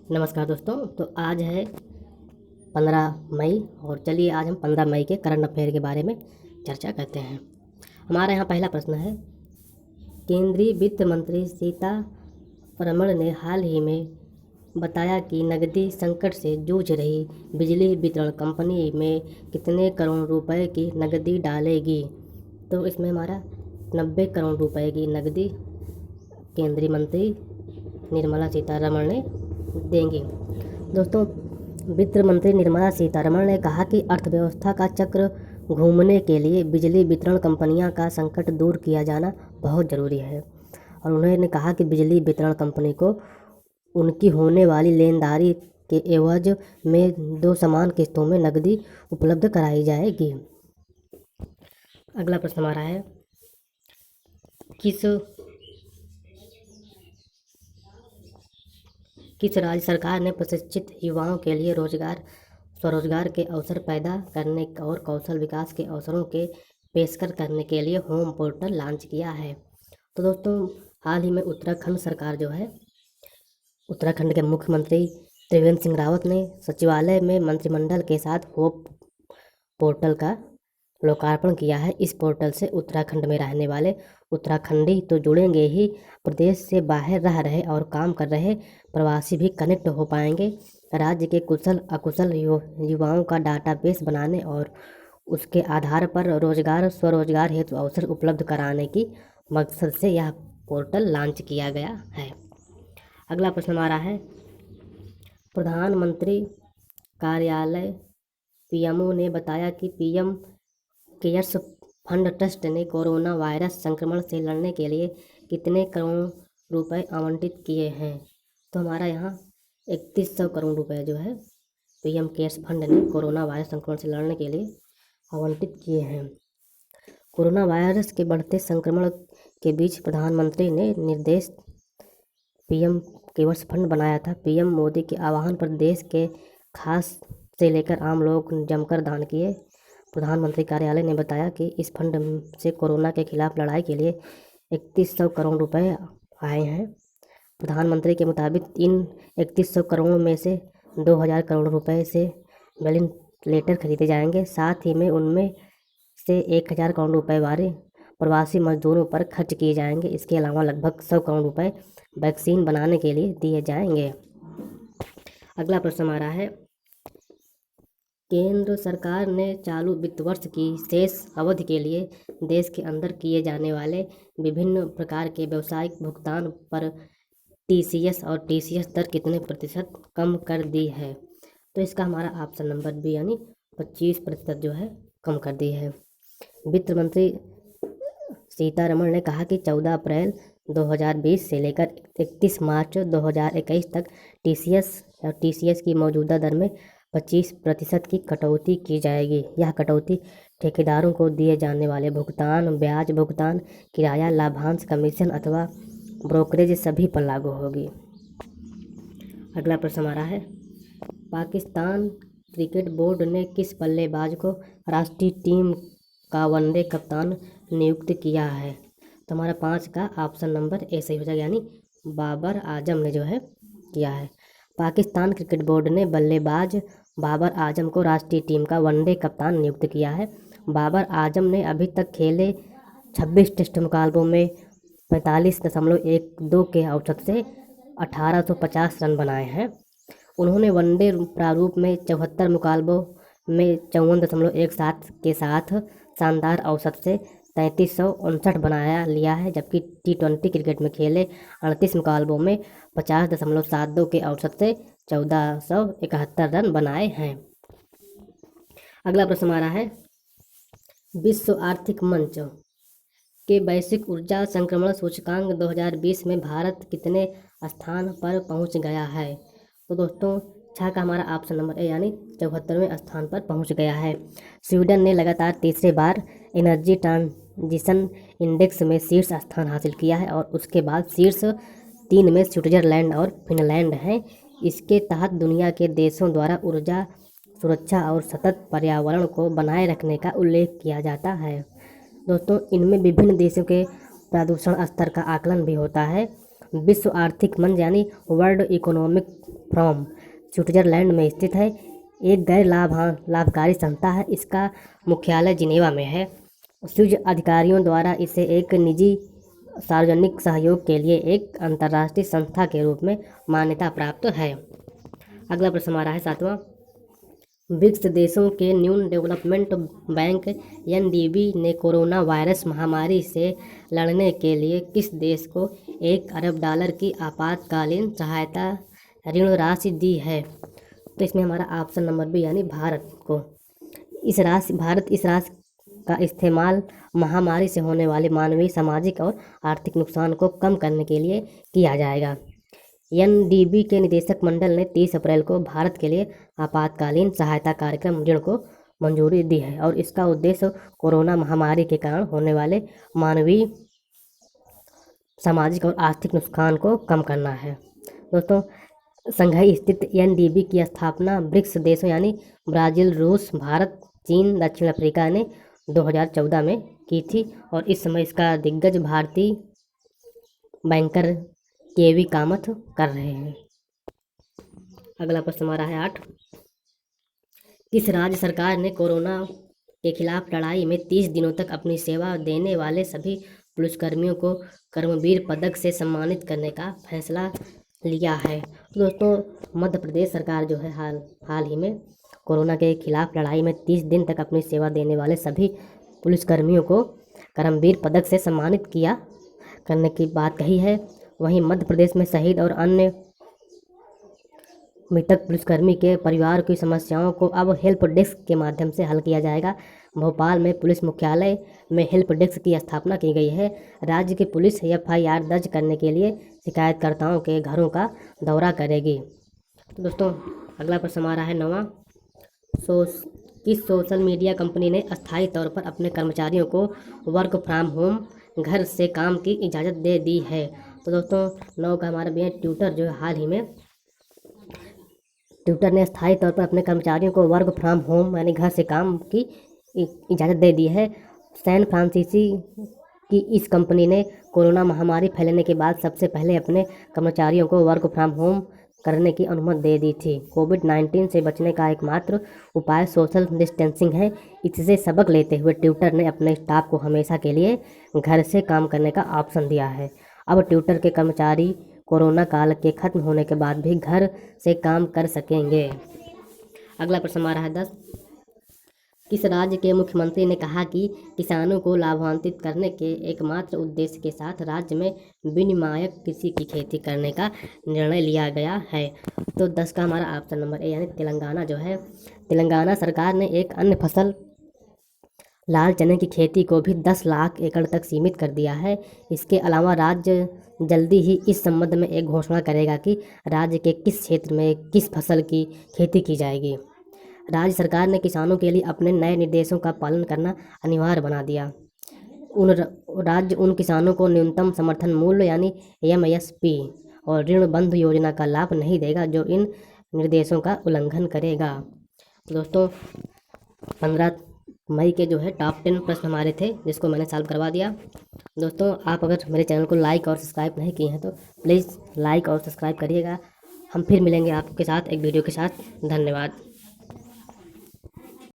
नमस्कार दोस्तों। तो आज है 15 मई और चलिए आज हम 15 मई के करंट अफेयर के बारे में चर्चा करते हैं। हमारे यहाँ पहला प्रश्न है, केंद्रीय वित्त मंत्री सीतारमण ने हाल ही में बताया कि नकदी संकट से जूझ रही बिजली वितरण कंपनी में कितने करोड़ रुपए की नकदी डालेगी। तो इसमें हमारा 90 करोड़ रुपए की नकदी केंद्रीय मंत्री निर्मला सीतारमण ने देंगी। दोस्तों, वित्त मंत्री निर्मला सीतारमण ने कहा कि अर्थव्यवस्था का चक्र घूमने के लिए बिजली वितरण कंपनियां का संकट दूर किया जाना बहुत ज़रूरी है और उन्होंने कहा कि बिजली वितरण कंपनी को उनकी होने वाली लेनदारी के एवज में 2 समान किस्तों में नकदी उपलब्ध कराई जाएगी। अगला प्रश्न हमारा है, किस राज्य सरकार ने प्रशिक्षित युवाओं के लिए स्वरोजगार के अवसर पैदा करने और कौशल विकास के अवसरों के पेशकश करने के लिए होम पोर्टल लॉन्च किया है। तो दोस्तों, हाल ही में उत्तराखंड सरकार जो है, उत्तराखंड के मुख्यमंत्री त्रिवेंद्र सिंह रावत ने सचिवालय में मंत्रिमंडल के साथ होम पोर्टल का लोकार्पण किया है। इस पोर्टल से उत्तराखंड में रहने वाले उत्तराखंडी तो जुड़ेंगे ही, प्रदेश से बाहर रह रहे और काम कर रहे प्रवासी भी कनेक्ट हो पाएंगे। राज्य के कुशल अकुशल युवाओं का डाटाबेस बनाने और उसके आधार पर स्वरोजगार हेतु अवसर उपलब्ध कराने की मकसद से यह पोर्टल लॉन्च किया गया है। अगला प्रश्न हमारा है, प्रधानमंत्री कार्यालय पीएमओ ने बताया कि पीएम केयर्स फंड ट्रस्ट ने कोरोना वायरस संक्रमण से लड़ने के लिए कितने करोड़ रुपए आवंटित किए हैं। तो हमारा यहाँ 3100 करोड़ रुपए जो है पीएम केयर्स फंड ने कोरोना वायरस संक्रमण से लड़ने के लिए आवंटित किए हैं। कोरोना वायरस के बढ़ते संक्रमण के बीच प्रधानमंत्री ने निर्देश पीएम केयर्स फंड बनाया था। पीएम मोदी के आह्वान पर देश के खास से लेकर आम लोग जमकर दान किए। प्रधानमंत्री कार्यालय ने बताया कि इस फंड से कोरोना के खिलाफ लड़ाई के लिए 3100 करोड़ रुपए आए हैं। प्रधानमंत्री के मुताबिक इन 3100 करोड़ में से 2000 करोड़ रुपए से वेंटिलेटर खरीदे जाएंगे। साथ ही में उनमें से 1000 करोड़ रुपए वाले प्रवासी मजदूरों पर खर्च किए जाएंगे। इसके अलावा लगभग 100 करोड़ रुपए वैक्सीन बनाने के लिए दिए जाएंगे। अगला प्रश्न हमारा है, केंद्र सरकार ने चालू वित्त वर्ष की शेष अवधि के लिए देश के अंदर किए जाने वाले विभिन्न प्रकार के व्यावसायिक भुगतान पर टीसीएस और टीसीएस दर कितने प्रतिशत कम कर दी है। तो इसका हमारा ऑप्शन नंबर बी यानी 25% जो है कम कर दी है। वित्त मंत्री सीतारमण ने कहा कि 14 अप्रैल 2020 से लेकर 31 मार्च 2021 तक टीसीएस की मौजूदा दर में 25% की कटौती की जाएगी। यह कटौती ठेकेदारों को दिए जाने वाले भुगतान, ब्याज भुगतान, किराया, लाभांश, कमीशन अथवा ब्रोकरेज सभी पर लागू होगी। अगला प्रश्न हमारा है, पाकिस्तान क्रिकेट बोर्ड ने किस बल्लेबाज को राष्ट्रीय टीम का वनडे कप्तान नियुक्त किया है। तो हमारा 5 का ऑप्शन नंबर ए सही हो जाएगा, यानी बाबर आजम ने जो है किया है। पाकिस्तान क्रिकेट बोर्ड ने बल्लेबाज बाबर आजम को राष्ट्रीय टीम का वनडे कप्तान नियुक्त किया है। बाबर आजम ने अभी तक खेले 26 टेस्ट मुकाबलों में 45.12 के औसत से 1850 रन बनाए हैं। उन्होंने वनडे प्रारूप में 74 मुकाबलों में 54.17 के साथ शानदार औसत से 3359 बनाया लिया है, जबकि T20 क्रिकेट में खेले 38 मुकाबलों में 50.72 के औसत से 1471 रन बनाए हैं। अगला प्रश्न हमारा है, विश्व आर्थिक मंच के वैश्विक ऊर्जा संक्रमण सूचकांक 2020 में भारत कितने स्थान पर पहुंच गया है। तो दोस्तों, 6 का हमारा ऑप्शन नंबर ए यानी 74वें स्थान पर पहुंच गया है। स्वीडन ने लगातार तीसरे बार एनर्जी ट्रांजिशन इंडेक्स में शीर्ष स्थान हासिल किया है और उसके बाद शीर्ष 3 में स्विट्जरलैंड और फिनलैंड हैं। इसके तहत दुनिया के देशों द्वारा ऊर्जा सुरक्षा और सतत पर्यावरण को बनाए रखने का उल्लेख किया जाता है। दोस्तों, इनमें विभिन्न देशों के प्रदूषण स्तर का आकलन भी होता है। विश्व आर्थिक मंच यानी वर्ल्ड इकोनॉमिक फ्रॉम स्विट्जरलैंड में स्थित है। एक गैर लाभकारी संस्था है। इसका मुख्यालय जिनेवा में है। स्विस अधिकारियों द्वारा इसे एक निजी सार्वजनिक सहयोग के लिए एक अंतर्राष्ट्रीय संस्था के रूप में मान्यता प्राप्त है। अगला प्रश्न हमारा है 7वां। ब्रिक्स देशों के न्यू डेवलपमेंट बैंक एनडीबी ने कोरोना वायरस महामारी से लड़ने के लिए किस देश को $1 अरब की आपातकालीन सहायता ऋण राशि दी है? तो इसमें हमारा ऑप्शन नंबर बी यानी भारत को। भारत इस राशि का इस्तेमाल महामारी से होने वाले मानवीय, सामाजिक और आर्थिक नुकसान को कम करने के लिए किया जाएगा। एनडीबी के निदेशक मंडल ने 30 अप्रैल को भारत के लिए आपातकालीन सहायता कार्यक्रम ऋण को मंजूरी दी है और इसका उद्देश्य कोरोना महामारी के कारण होने वाले मानवीय, सामाजिक और आर्थिक नुकसान को कम करना है। दोस्तों, शंघाई स्थित एनडीबी की स्थापना ब्रिक्स देशों यानी ब्राज़ील, रूस, भारत, चीन, दक्षिण अफ्रीका ने 2014 में की थी और इस समय इसका दिग्गज भारतीय बैंकर केवी कामत कर रहे हैं। अगला प्रश्न हमारा है 8। किस राज्य सरकार ने कोरोना के खिलाफ लड़ाई में 30 दिनों तक अपनी सेवा देने वाले सभी पुलिसकर्मियों को कर्मवीर पदक से सम्मानित करने का फैसला लिया है? तो दोस्तों, मध्य प्रदेश सरकार जो है हाल ही में कोरोना के खिलाफ लड़ाई में 30 दिन तक अपनी सेवा देने वाले सभी पुलिसकर्मियों को कर्मवीर पदक से सम्मानित करने की बात कही है। वहीं मध्य प्रदेश में शहीद और अन्य मृतक पुलिसकर्मी के परिवार की समस्याओं को अब हेल्प डेस्क के माध्यम से हल किया जाएगा। भोपाल में पुलिस मुख्यालय में हेल्प डेस्क की स्थापना की गई है। राज्य की पुलिस FIR दर्ज करने के लिए शिकायतकर्ताओं के घरों का दौरा करेगी। तो दोस्तों, अगला प्रश्न हमारा है 9वां। किस सोशल मीडिया कंपनी ने अस्थायी तौर पर अपने कर्मचारियों को वर्क फ्रॉम होम, घर से काम की इजाज़त दे दी है? तो दोस्तों, 9 का हमारा भी है ट्विटर जो है हाल ही में ट्विटर ने अस्थायी तौर पर अपने कर्मचारियों को वर्क फ्रॉम होम यानी घर से काम की इजाज़त दे दी है। सैन फ्रांसिस्को की इस कंपनी ने कोरोना महामारी फैलने के बाद सबसे पहले अपने कर्मचारियों को वर्क फ्रॉम होम करने की अनुमति दे दी थी। कोविड-19 से बचने का एकमात्र उपाय सोशल डिस्टेंसिंग है। इससे सबक लेते हुए ट्विटर ने अपने स्टाफ को हमेशा के लिए घर से काम करने का ऑप्शन दिया है। अब ट्विटर के कर्मचारी कोरोना काल के खत्म होने के बाद भी घर से काम कर सकेंगे। अगला प्रश्न हमारा है 10। किस राज्य के मुख्यमंत्री ने कहा कि किसानों को लाभान्वित करने के एकमात्र उद्देश्य के साथ राज्य में विनियामक कृषि की खेती करने का निर्णय लिया गया है? तो 10 का हमारा ऑप्शन नंबर ए यानी तेलंगाना जो है। तेलंगाना सरकार ने एक अन्य फसल लाल चने की खेती को भी 10 लाख एकड़ तक सीमित कर दिया है। इसके अलावा राज्य जल्दी ही इस संबंध में एक घोषणा करेगा कि राज्य के किस क्षेत्र में किस फसल की खेती की जाएगी। राज्य सरकार ने किसानों के लिए अपने नए निर्देशों का पालन करना अनिवार्य बना दिया। राज्य उन किसानों को न्यूनतम समर्थन मूल्य यानी MSP और ऋण बंधु योजना का लाभ नहीं देगा जो इन निर्देशों का उल्लंघन करेगा। दोस्तों, 15 मई के जो है टॉप 10 प्रश्न हमारे थे जिसको मैंने सॉल्व करवा दिया। दोस्तों, आप अगर मेरे चैनल को लाइक और सब्सक्राइब नहीं किए हैं तो प्लीज़ लाइक और सब्सक्राइब करिएगा। हम फिर मिलेंगे आपके साथ एक वीडियो के साथ। धन्यवाद।